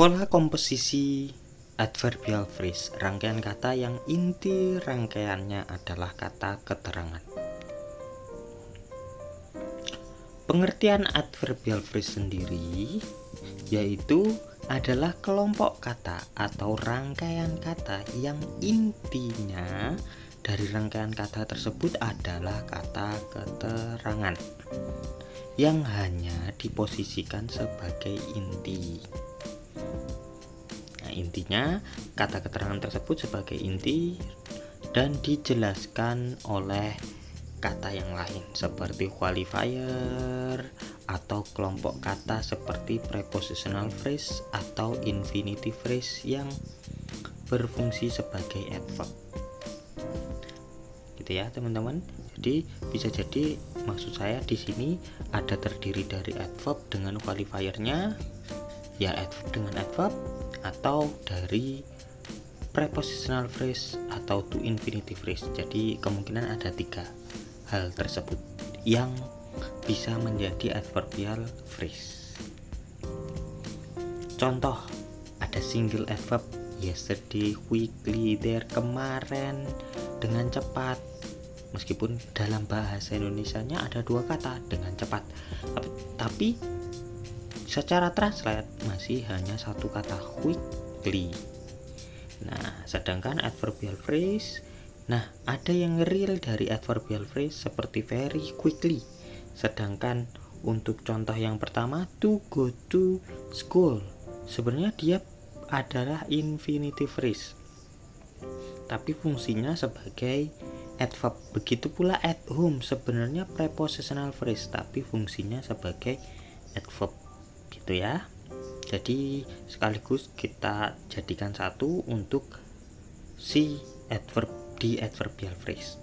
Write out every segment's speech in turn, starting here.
Pola komposisi adverbial phrase, rangkaian kata yang inti rangkaiannya adalah kata keterangan. Pengertian adverbial phrase sendiri yaitu adalah kelompok kata atau rangkaian kata yang intinya dari rangkaian kata tersebut adalah kata keterangan yang hanya diposisikan sebagai inti. Nah, intinya kata keterangan tersebut sebagai inti dan dijelaskan oleh kata yang lain seperti qualifier atau kelompok kata seperti prepositional phrase atau infinitive phrase yang berfungsi sebagai adverb. Gitu ya, teman-teman. Jadi bisa jadi maksud saya di sini ada terdiri dari adverb dengan qualifiernya, ya adverb dengan adverb, atau dari prepositional phrase atau to infinitive phrase. Jadi kemungkinan ada 3 hal tersebut yang bisa menjadi adverbial phrase. Contoh, ada single adverb yesterday, quickly, there, kemarin, dengan cepat. Meskipun dalam bahasa Indonesianya ada 2 kata dengan cepat, tapi secara translate masih hanya 1 kata, quickly. Nah, sedangkan adverbial phrase, nah ada yang real dari adverbial phrase seperti very quickly. Sedangkan untuk contoh yang pertama, to go to school, sebenarnya dia adalah infinitive phrase, tapi fungsinya sebagai adverb. Begitu pula at home, sebenarnya prepositional phrase, tapi fungsinya sebagai adverb. Gitu ya. Jadi sekaligus kita jadikan satu untuk si adverb di adverbial phrase.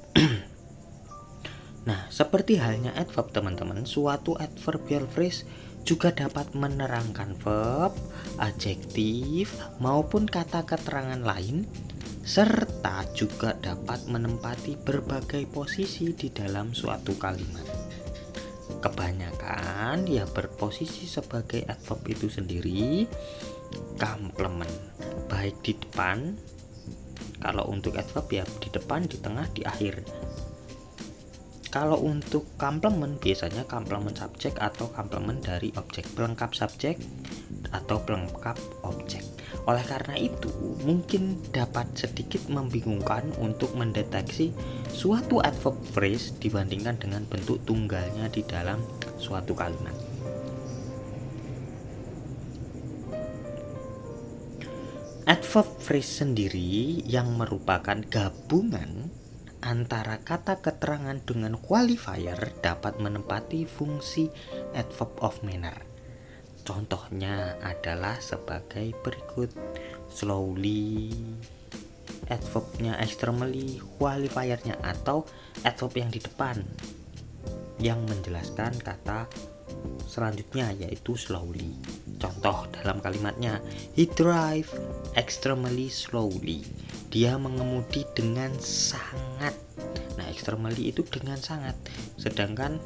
Nah, seperti halnya adverb teman-teman, suatu adverbial phrase juga dapat menerangkan verb, adjektif, maupun kata keterangan lain, serta juga dapat menempati berbagai posisi di dalam suatu kalimat. Kebanyakan ya berposisi sebagai adverb itu sendiri komplement, baik di depan, kalau untuk adverb ya di depan, di tengah, di akhir. Kalau untuk komplement biasanya komplement subjek atau komplement dari objek, pelengkap subjek atau pelengkap objek. Oleh karena itu, mungkin dapat sedikit membingungkan untuk mendeteksi suatu adverb phrase dibandingkan dengan bentuk tunggalnya di dalam suatu kalimat. Adverb phrase sendiri yang merupakan gabungan antara kata keterangan dengan qualifier dapat menempati fungsi adverb of manner. Contohnya adalah sebagai berikut: slowly, adverbnya extremely, qualifiernya atau adverb yang di depan yang menjelaskan kata selanjutnya yaitu slowly. Contoh dalam kalimatnya, he drive extremely slowly, dia mengemudi dengan sangat. Nah, extremely itu dengan sangat, sedangkan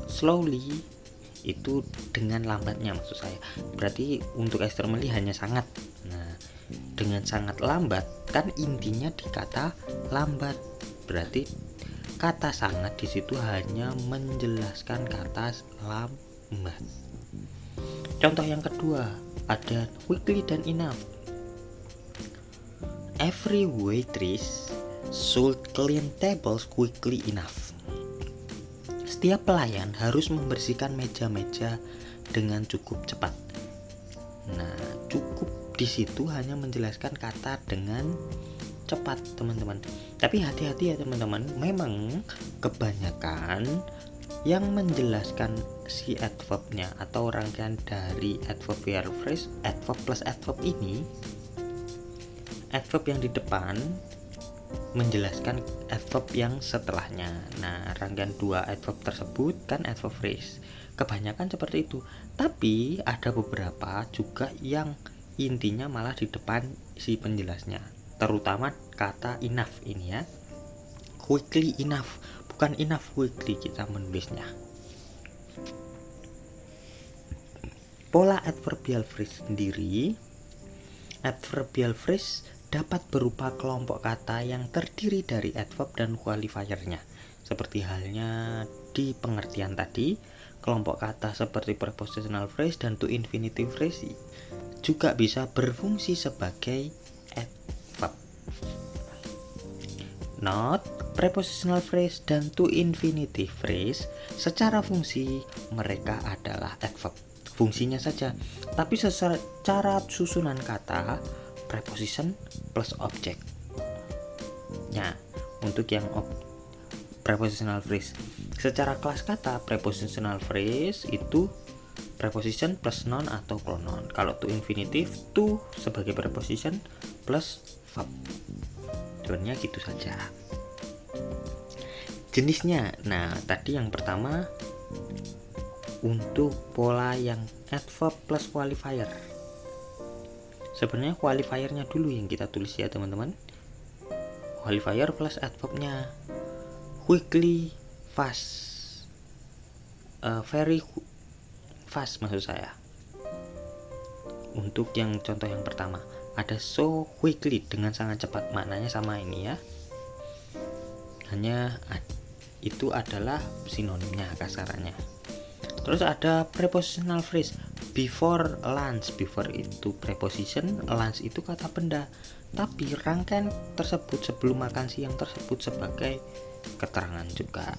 slowly itu dengan lambatnya maksud saya. Berarti untuk extremely hanya sangat. Nah, dengan sangat lambat kan intinya di kata lambat. Berarti kata sangat di situ hanya menjelaskan kata lambat. Contoh yang kedua ada quickly dan enough. Every waitress should clean tables quickly enough. Setiap pelayan harus membersihkan meja-meja dengan cukup cepat. Nah, cukup di situ hanya menjelaskan kata dengan cepat, teman-teman. Tapi hati-hati ya teman-teman, memang kebanyakan yang menjelaskan si adverbnya atau rangkaian dari adverbial phrase, adverb plus adverb ini, adverb yang di depan menjelaskan adverb yang setelahnya. Nah, rangkaian 2 adverb tersebut kan adverb phrase. Kebanyakan seperti itu. Tapi ada beberapa juga yang intinya malah di depan si penjelasnya. Terutama kata enough ini ya. Quickly enough, bukan enough quickly kita menulisnya. pola adverbial phrase sendiri, adverbial phrase dapat berupa kelompok kata yang terdiri dari adverb dan qualifiernya. Seperti halnya di pengertian tadi, kelompok kata seperti prepositional phrase dan to infinitive phrase juga bisa berfungsi sebagai adverb. Note, prepositional phrase dan to infinitive phrase secara fungsi mereka adalah adverb. Fungsinya saja, tapi secara susunan kata preposition plus object. Nah, untuk yang prepositional phrase secara kelas kata, prepositional phrase itu preposition plus noun atau pronoun. Kalau to infinitive, to sebagai preposition plus verb. Sebenarnya gitu saja. Jenisnya, nah tadi yang pertama untuk pola yang adverb plus qualifier. Sebenarnya qualifiernya dulu yang kita tulis ya teman-teman. Qualifier plus adverbnya. Quickly, fast, very fast maksud saya. Untuk yang contoh yang pertama, ada so quickly, dengan sangat cepat, maknanya sama ini ya. Hanya itu adalah sinonimnya kasarannya. Terus ada prepositional phrase before lunch. Before itu preposition, lunch itu kata benda. Tapi rangkaian tersebut sebelum makan siang tersebut sebagai keterangan juga.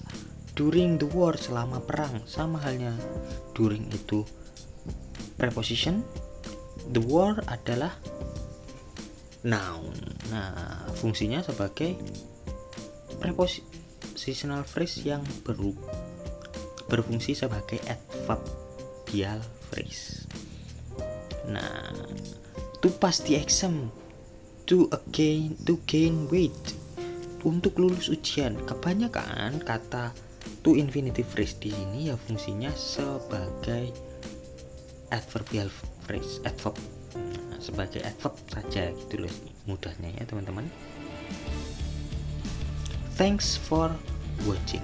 During the war, selama perang, sama halnya. During itu preposition, the war adalah noun. Nah, fungsinya sebagai prepositional phrase yang berfungsi sebagai adverbial phrase. Nah, to pass the exam, to gain weight, untuk lulus ujian. Kebanyakan kata to infinitive phrase di sini ya fungsinya sebagai adverbial phrase, adverb. Nah, sebagai adverb saja gitu loh mudahnya ya teman-teman. Thanks for watching.